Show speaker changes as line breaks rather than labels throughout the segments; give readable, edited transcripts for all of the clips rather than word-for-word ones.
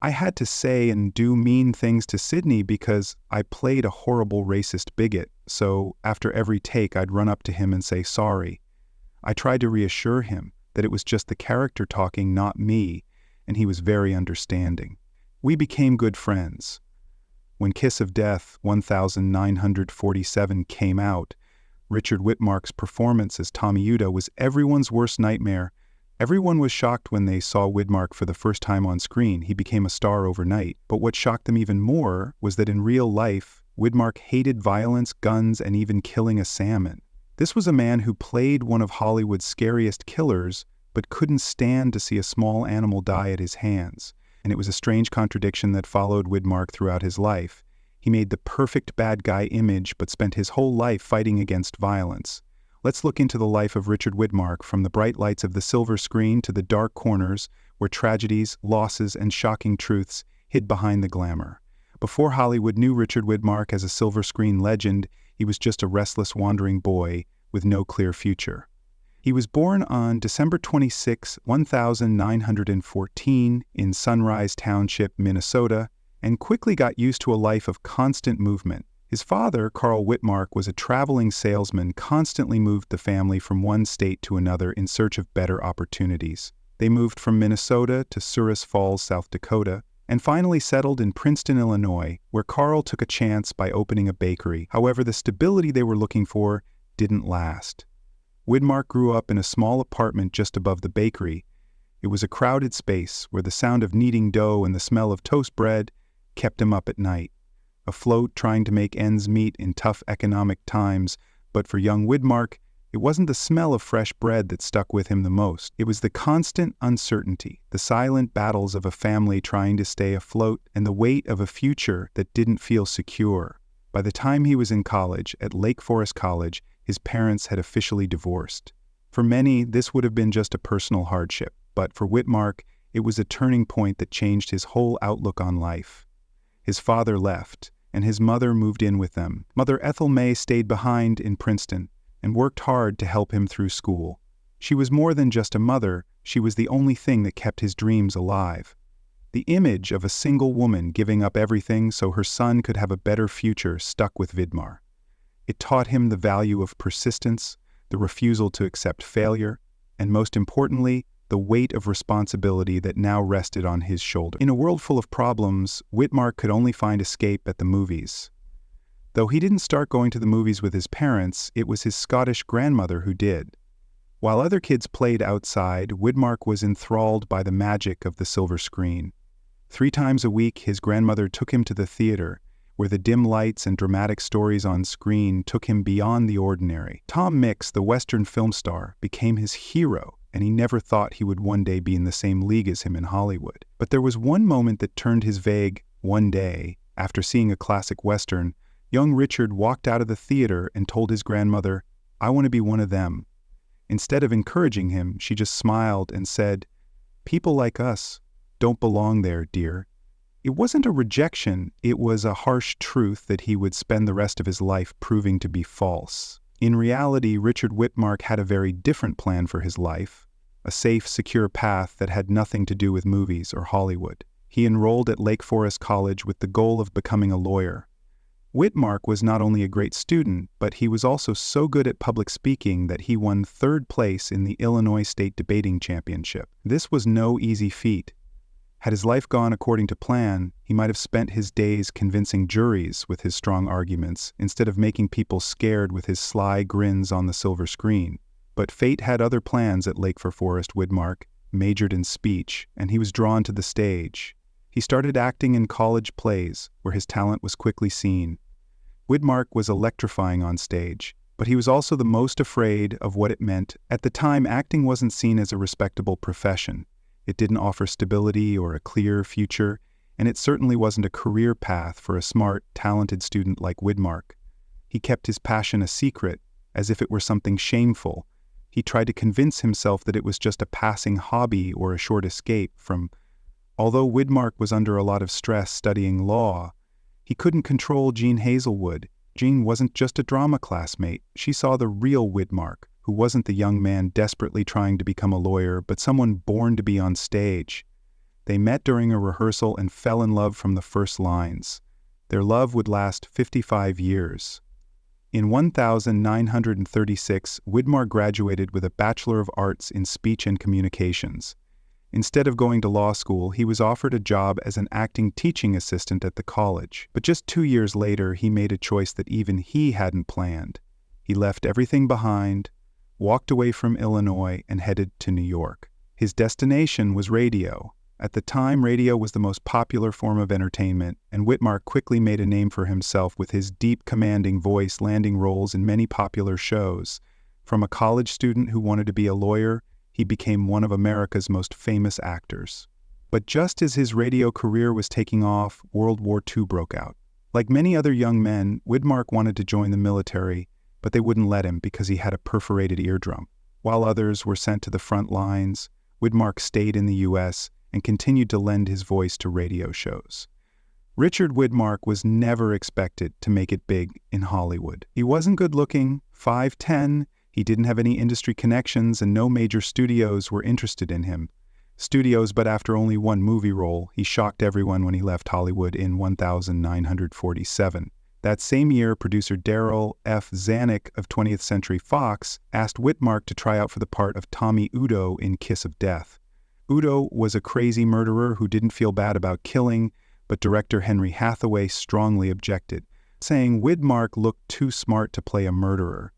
I had to say and do mean things to Sydney because I played a horrible racist bigot, so after every take I'd run up to him and say sorry. I tried to reassure him that it was just the character talking, not me, and he was very understanding. We became good friends. When Kiss of Death 1947 came out, Richard Widmark's performance as Tommy Utah was everyone's worst nightmare. Everyone was shocked when they saw Widmark for the first time on screen. He became a star overnight. But what shocked them even more was that in real life, Widmark hated violence, guns, and even killing a salmon. This was a man who played one of Hollywood's scariest killers, but couldn't stand to see a small animal die at his hands. And it was a strange contradiction that followed Widmark throughout his life. He made the perfect bad guy image, but spent his whole life fighting against violence. Let's look into the life of Richard Widmark, from the bright lights of the silver screen to the dark corners where tragedies, losses, and shocking truths hid behind the glamour. Before Hollywood knew Richard Widmark as a silver screen legend, he was just a restless, wandering boy with no clear future. He was born on December 26, 1914 in Sunrise Township, Minnesota, and quickly got used to a life of constant movement. His father, Carl Widmark, was a traveling salesman, constantly moved the family from one state to another in search of better opportunities. They moved from Minnesota to Souris Falls, South Dakota, and finally settled in Princeton, Illinois, where Carl took a chance by opening a bakery. However, the stability they were looking for didn't last. Widmark grew up in a small apartment just above the bakery. It was a crowded space where the sound of kneading dough and the smell of toast bread kept him up at night. Afloat, trying to make ends meet in tough economic times, but for young Widmark, it wasn't the smell of fresh bread that stuck with him the most. It was the constant uncertainty, the silent battles of a family trying to stay afloat, and the weight of a future that didn't feel secure. By the time he was in college, at Lake Forest College, his parents had officially divorced. For many, this would have been just a personal hardship, but for Widmark, it was a turning point that changed his whole outlook on life. His father left, and his mother moved in with them. Mother Ethel May stayed behind in Princeton and worked hard to help him through school. She was more than just a mother, she was the only thing that kept his dreams alive. The image of a single woman giving up everything so her son could have a better future stuck with Widmark. It taught him the value of persistence, the refusal to accept failure, and most importantly, the weight of responsibility that now rested on his shoulder. In a world full of problems, Widmark could only find escape at the movies. Though he didn't start going to the movies with his parents, it was his Scottish grandmother who did. While other kids played outside, Widmark was enthralled by the magic of the silver screen. 3 times a week, his grandmother took him to the theater, where the dim lights and dramatic stories on screen took him beyond the ordinary. Tom Mix, the Western film star, became his hero, and he never thought he would one day be in the same league as him in Hollywood. But there was one moment that turned his vague one day. After seeing a classic Western, young Richard walked out of the theater and told his grandmother, "I want to be one of them." Instead of encouraging him, she just smiled and said, "People like us don't belong there, dear." It wasn't a rejection, it was a harsh truth that he would spend the rest of his life proving to be false. In reality, Richard Widmark had a very different plan for his life, a safe, secure path that had nothing to do with movies or Hollywood. He enrolled at Lake Forest College with the goal of becoming a lawyer. Widmark was not only a great student, but he was also so good at public speaking that he won 3rd place in the Illinois State Debating Championship. This was no easy feat. Had his life gone according to plan, he might have spent his days convincing juries with his strong arguments instead of making people scared with his sly grins on the silver screen. But fate had other plans at Lake Forest. Widmark majored in speech, and he was drawn to the stage. He started acting in college plays, where his talent was quickly seen. Widmark was electrifying on stage, but he was also the most afraid of what it meant. At the time, acting wasn't seen as a respectable profession. It didn't offer stability or a clear future, and it certainly wasn't a career path for a smart, talented student like Widmark. He kept his passion a secret, as if it were something shameful. He tried to convince himself that it was just a passing hobby or a short escape from... Although Widmark was under a lot of stress studying law, he couldn't control Jean Hazelwood. Jean wasn't just a drama classmate. She saw the real Widmark, who wasn't the young man desperately trying to become a lawyer, but someone born to be on stage. They met during a rehearsal and fell in love from the first lines. Their love would last 55 years. In 1936, Widmark graduated with a Bachelor of Arts in Speech and Communications. Instead of going to law school, he was offered a job as an acting teaching assistant at the college. But just 2 years later, he made a choice that even he hadn't planned. He left everything behind, walked away from Illinois, and headed to New York. His destination was radio. At the time, radio was the most popular form of entertainment, and Widmark quickly made a name for himself with his deep, commanding voice landing roles in many popular shows. From a college student who wanted to be a lawyer, he became one of America's most famous actors. But just as his radio career was taking off, World War II broke out. Like many other young men, Widmark wanted to join the military, but they wouldn't let him because he had a perforated eardrum. While others were sent to the front lines, Widmark stayed in the U.S. and continued to lend his voice to radio shows. Richard Widmark was never expected to make it big in Hollywood. He wasn't good-looking, 5'10", he didn't have any industry connections, and no major studios were interested in him. But after only one movie role, he shocked everyone when he left Hollywood in 1947. That same year, producer Darryl F. Zanuck of 20th Century Fox asked Widmark to try out for the part of Tommy Udo in Kiss of Death. Udo was a crazy murderer who didn't feel bad about killing, but director Henry Hathaway strongly objected, saying Widmark looked too smart to play a murderer.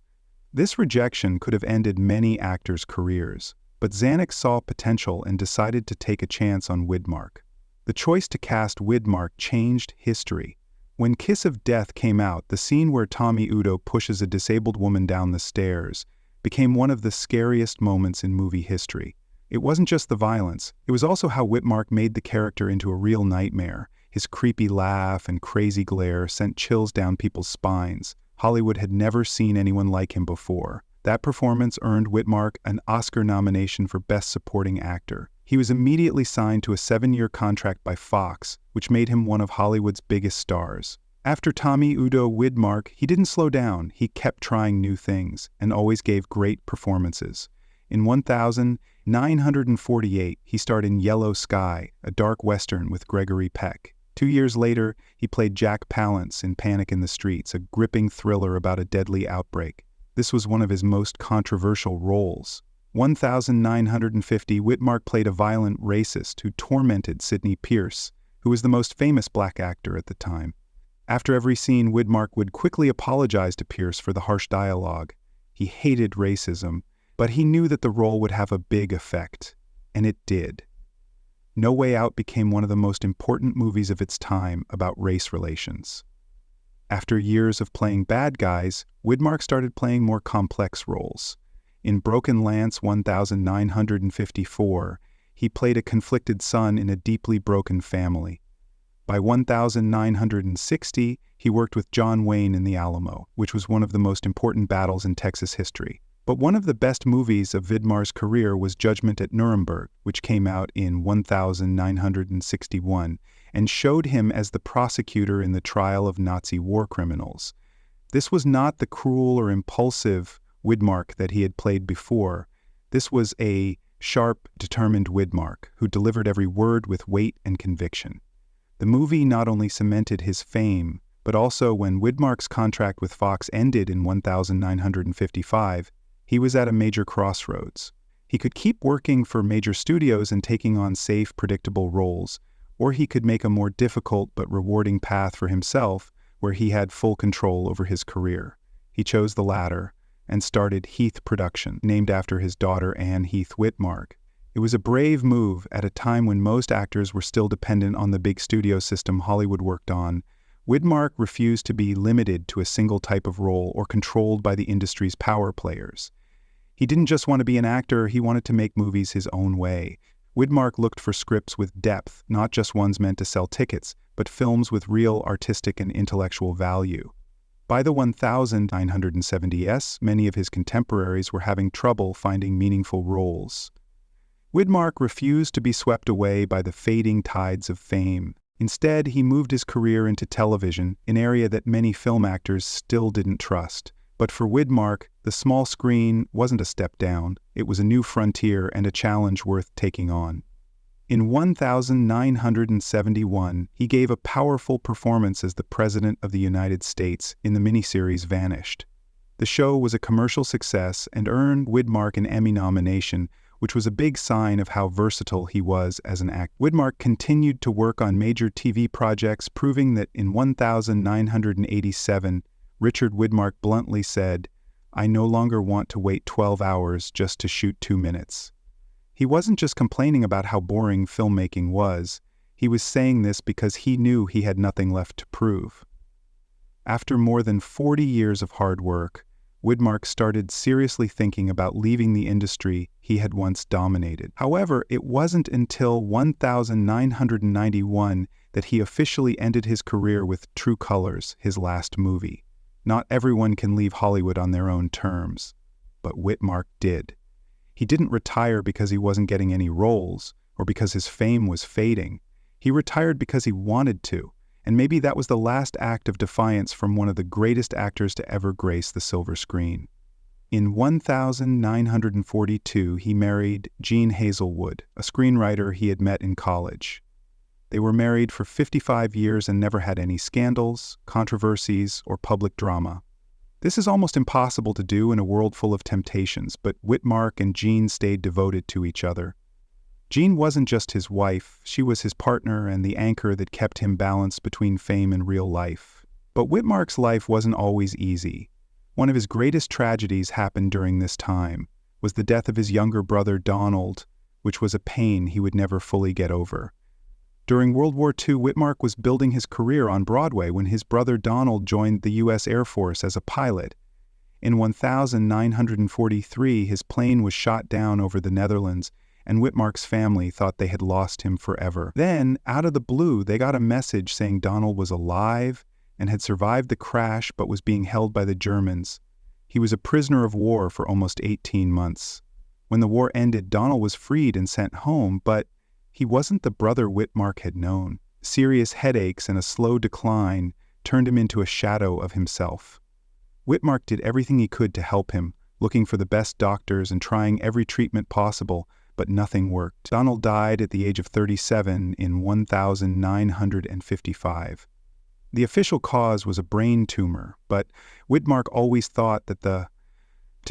This rejection could have ended many actors' careers, but Zanuck saw potential and decided to take a chance on Widmark. The choice to cast Widmark changed history. When Kiss of Death came out, the scene where Tommy Udo pushes a disabled woman down the stairs became one of the scariest moments in movie history. It wasn't just the violence, it was also how Widmark made the character into a real nightmare. His creepy laugh and crazy glare sent chills down people's spines. Hollywood had never seen anyone like him before. That performance earned Widmark an Oscar nomination for Best Supporting Actor. He was immediately signed to a 7-year contract by Fox, which made him one of Hollywood's biggest stars. After Tommy Udo Widmark, he didn't slow down. He kept trying new things and always gave great performances. In 1948, he starred in Yellow Sky, a dark western with Gregory Peck. 2 years later, he played Jack Palance in Panic in the Streets, a gripping thriller about a deadly outbreak. This was one of his most controversial roles. 1950, Widmark played a violent racist who tormented Sidney Pierce, who was the most famous black actor at the time. After every scene, Widmark would quickly apologize to Pierce for the harsh dialogue. He hated racism, but he knew that the role would have a big effect, and it did. No Way Out became one of the most important movies of its time about race relations. After years of playing bad guys, Widmark started playing more complex roles. In Broken Lance 1954, he played a conflicted son in a deeply broken family. By 1960, he worked with John Wayne in The Alamo, which was one of the most important battles in Texas history. But one of the best movies of Widmar's career was Judgment at Nuremberg, which came out in 1961 and showed him as the prosecutor in the trial of Nazi war criminals. This was not the cruel or impulsive Widmark that he had played before. This was a sharp, determined Widmark who delivered every word with weight and conviction. The movie not only cemented his fame, but also when Widmark's contract with Fox ended in 1955, he was at a major crossroads. He could keep working for major studios and taking on safe, predictable roles, or he could make a more difficult but rewarding path for himself where he had full control over his career. He chose the latter and started Heath Production, named after his daughter Anne Heath Widmark. It was a brave move at a time when most actors were still dependent on the big studio system Hollywood worked on. Widmark refused to be limited to a single type of role or controlled by the industry's power players. He didn't just want to be an actor, he wanted to make movies his own way. Widmark looked for scripts with depth, not just ones meant to sell tickets, but films with real artistic and intellectual value. By the 1970s, many of his contemporaries were having trouble finding meaningful roles. Widmark refused to be swept away by the fading tides of fame. Instead, he moved his career into television, an area that many film actors still didn't trust. But for Widmark, the small screen wasn't a step down. It was a new frontier and a challenge worth taking on. In 1971, he gave a powerful performance as the President of the United States in the miniseries Vanished. The show was a commercial success and earned Widmark an Emmy nomination, which was a big sign of how versatile he was as an actor. Widmark continued to work on major TV projects, proving that in 1987, Richard Widmark bluntly said, "I no longer want to wait 12 hours just to shoot 2 minutes." He wasn't just complaining about how boring filmmaking was, he was saying this because he knew he had nothing left to prove. After more than 40 years of hard work, Widmark started seriously thinking about leaving the industry he had once dominated. However, it wasn't until 1991 that he officially ended his career with True Colors, his last movie. Not everyone can leave Hollywood on their own terms, but Widmark did. He didn't retire because he wasn't getting any roles or because his fame was fading. He retired because he wanted to, and maybe that was the last act of defiance from one of the greatest actors to ever grace the silver screen. In 1942, he married Jean Hazelwood, a screenwriter he had met in college. They were married for 55 years and never had any scandals, controversies, or public drama. This is almost impossible to do in a world full of temptations, but Widmark and Jean stayed devoted to each other. Jean wasn't just his wife, she was his partner and the anchor that kept him balanced between fame and real life. But Widmark's life wasn't always easy. One of his greatest tragedies happened during this time, was the death of his younger brother Donald, which was a pain he would never fully get over. During World War II, Widmark was building his career on Broadway when his brother Donald joined the U.S. Air Force as a pilot. In 1943, his plane was shot down over the Netherlands, and Widmark's family thought they had lost him forever. Then, out of the blue, they got a message saying Donald was alive and had survived the crash but was being held by the Germans. He was a prisoner of war for almost 18 months. When the war ended, Donald was freed and sent home, but he wasn't the brother Widmark had known. Serious headaches and a slow decline turned him into a shadow of himself. Widmark did everything he could to help him, looking for the best doctors and trying every treatment possible, but nothing worked. Donald died at the age of 37 in 1955. The official cause was a brain tumor, but Widmark always thought that to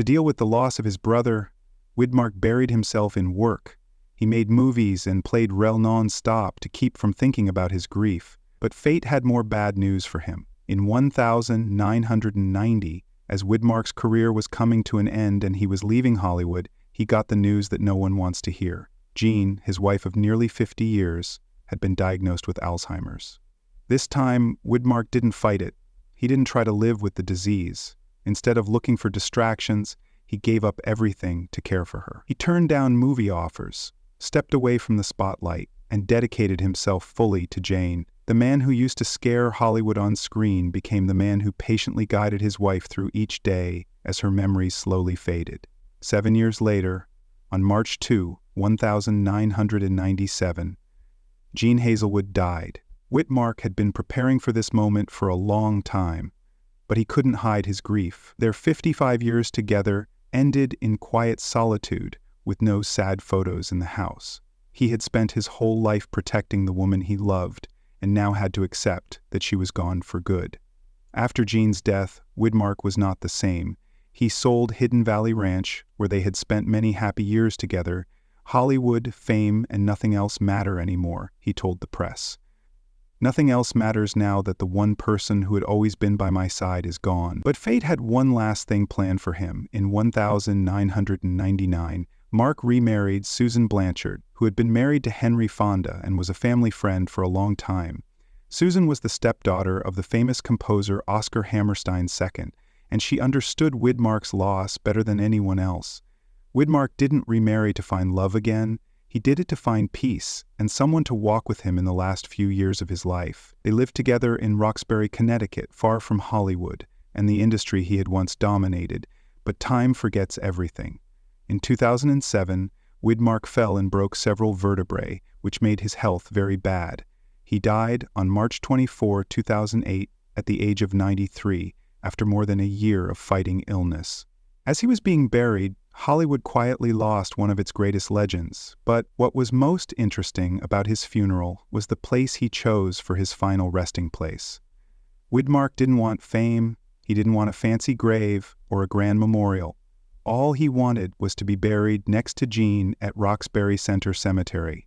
deal with the loss of his brother, Widmark buried himself in work. He made movies and played rel non-stop to keep from thinking about his grief. But fate had more bad news for him. In 1990, as Widmark's career was coming to an end and he was leaving Hollywood, he got the news that no one wants to hear. Jean, his wife of nearly 50 years, had been diagnosed with Alzheimer's. This time, Widmark didn't fight it. He didn't try to live with the disease. Instead of looking for distractions, he gave up everything to care for her. He turned down movie offers, stepped away from the spotlight, and dedicated himself fully to Jane. The man who used to scare Hollywood on screen became the man who patiently guided his wife through each day as her memories slowly faded. 7 years later, on March 2, 1997, Jean Hazelwood died. Widmark had been preparing for this moment for a long time, but he couldn't hide his grief. Their 55 years together ended in quiet solitude, with no sad photos in the house. He had spent his whole life protecting the woman he loved, and now had to accept that she was gone for good. After Jean's death, Widmark was not the same. He sold Hidden Valley Ranch, where they had spent many happy years together. Hollywood, fame, and nothing else matter anymore, he told the press. Nothing else matters now that the one person who had always been by my side is gone. But fate had one last thing planned for him. In 1999, Mark remarried Susan Blanchard, who had been married to Henry Fonda and was a family friend for a long time. Susan was the stepdaughter of the famous composer Oscar Hammerstein II, and she understood Widmark's loss better than anyone else. Widmark didn't remarry to find love again. He did it to find peace and someone to walk with him in the last few years of his life. They lived together in Roxbury, Connecticut, far from Hollywood and the industry he had once dominated, but time forgets everything. In 2007, Widmark fell and broke several vertebrae, which made his health very bad. He died on March 24, 2008, at the age of 93, after more than a year of fighting illness. As he was being buried, Hollywood quietly lost one of its greatest legends, but what was most interesting about his funeral was the place he chose for his final resting place. Widmark didn't want fame, he didn't want a fancy grave or a grand memorial. All he wanted was to be buried next to Jean at Roxbury Center Cemetery.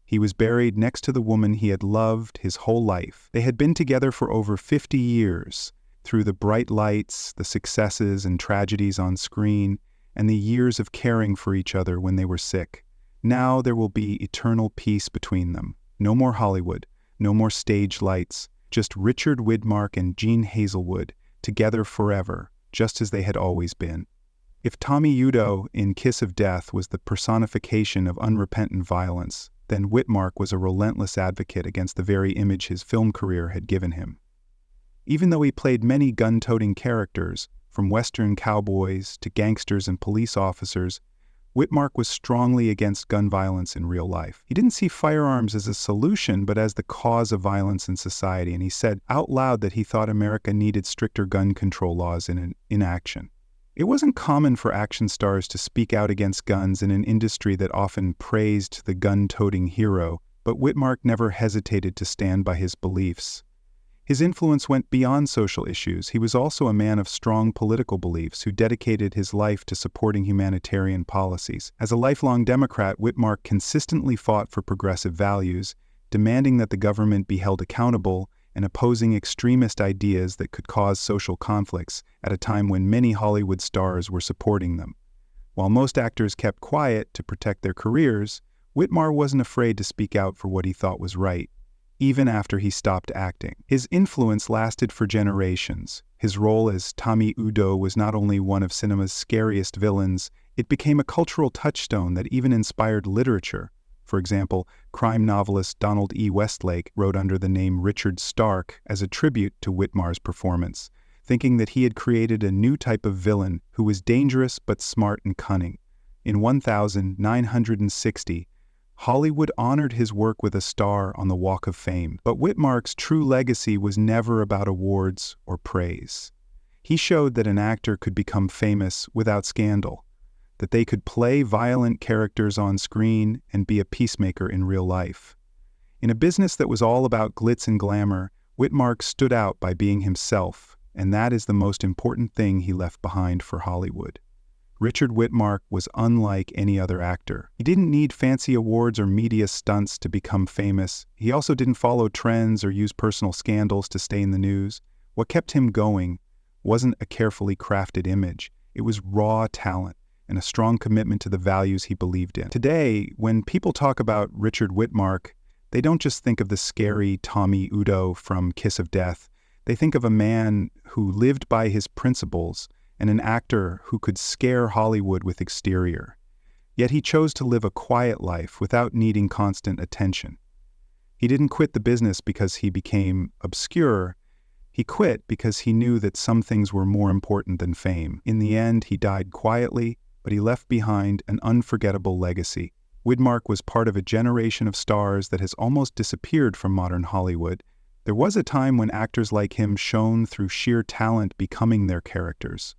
He was buried next to the woman he had loved his whole life. They had been together for over 50 years, through the bright lights, the successes and tragedies on screen, and the years of caring for each other when they were sick. Now there will be eternal peace between them. No more Hollywood, no more stage lights, just Richard Widmark and Jean Hazelwood, together forever, just as they had always been. If Tommy Udo in Kiss of Death was the personification of unrepentant violence, then Widmark was a relentless advocate against the very image his film career had given him. Even though he played many gun-toting characters, from Western cowboys to gangsters and police officers, Widmark was strongly against gun violence in real life. He didn't see firearms as a solution, but as the cause of violence in society, and he said out loud that he thought America needed stricter gun control laws in action. It wasn't common for action stars to speak out against guns in an industry that often praised the gun-toting hero, but Widmark never hesitated to stand by his beliefs. His influence went beyond social issues. He was also a man of strong political beliefs who dedicated his life to supporting humanitarian policies. As a lifelong Democrat, Widmark consistently fought for progressive values, demanding that the government be held accountable and opposing extremist ideas that could cause social conflicts at a time when many Hollywood stars were supporting them. While most actors kept quiet to protect their careers, Widmark wasn't afraid to speak out for what he thought was right, even after he stopped acting. His influence lasted for generations. His role as Tommy Udo was not only one of cinema's scariest villains, it became a cultural touchstone that even inspired literature. For example, crime novelist Donald E. Westlake wrote under the name Richard Stark as a tribute to Widmark's performance, thinking that he had created a new type of villain who was dangerous but smart and cunning. In 1960, Hollywood honored his work with a star on the Walk of Fame, but Widmark's true legacy was never about awards or praise. He showed that an actor could become famous without scandal, that they could play violent characters on screen and be a peacemaker in real life. In a business that was all about glitz and glamour, Widmark stood out by being himself, and that is the most important thing he left behind for Hollywood. Richard Widmark was unlike any other actor. He didn't need fancy awards or media stunts to become famous. He also didn't follow trends or use personal scandals to stay in the news. What kept him going wasn't a carefully crafted image. It was raw talent and a strong commitment to the values he believed in. Today, when people talk about Richard Widmark, they don't just think of the scary Tommy Udo from Kiss of Death. They think of a man who lived by his principles and an actor who could scare Hollywood with exterior. Yet he chose to live a quiet life without needing constant attention. He didn't quit the business because he became obscure. He quit because he knew that some things were more important than fame. In the end, he died quietly, but he left behind an unforgettable legacy. Widmark was part of a generation of stars that has almost disappeared from modern Hollywood. There was a time when actors like him shone through sheer talent, becoming their characters.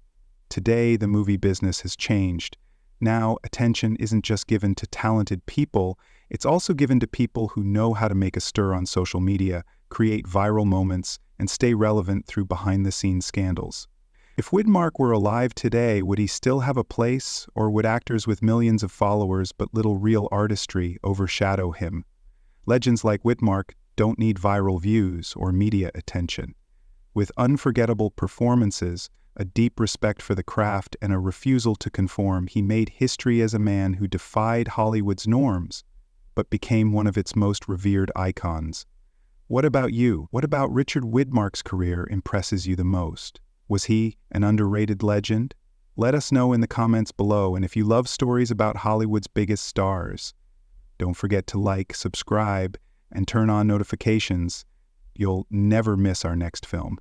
Today, the movie business has changed. Now, attention isn't just given to talented people, it's also given to people who know how to make a stir on social media, create viral moments, and stay relevant through behind-the-scenes scandals. If Widmark were alive today, would he still have a place, or would actors with millions of followers but little real artistry overshadow him? Legends like Widmark don't need viral views or media attention. With unforgettable performances, a deep respect for the craft, and a refusal to conform, he made history as a man who defied Hollywood's norms, but became one of its most revered icons. What about you? What about Richard Widmark's career impresses you the most? Was he an underrated legend? Let us know in the comments below, and if you love stories about Hollywood's biggest stars, don't forget to like, subscribe, and turn on notifications. You'll never miss our next film.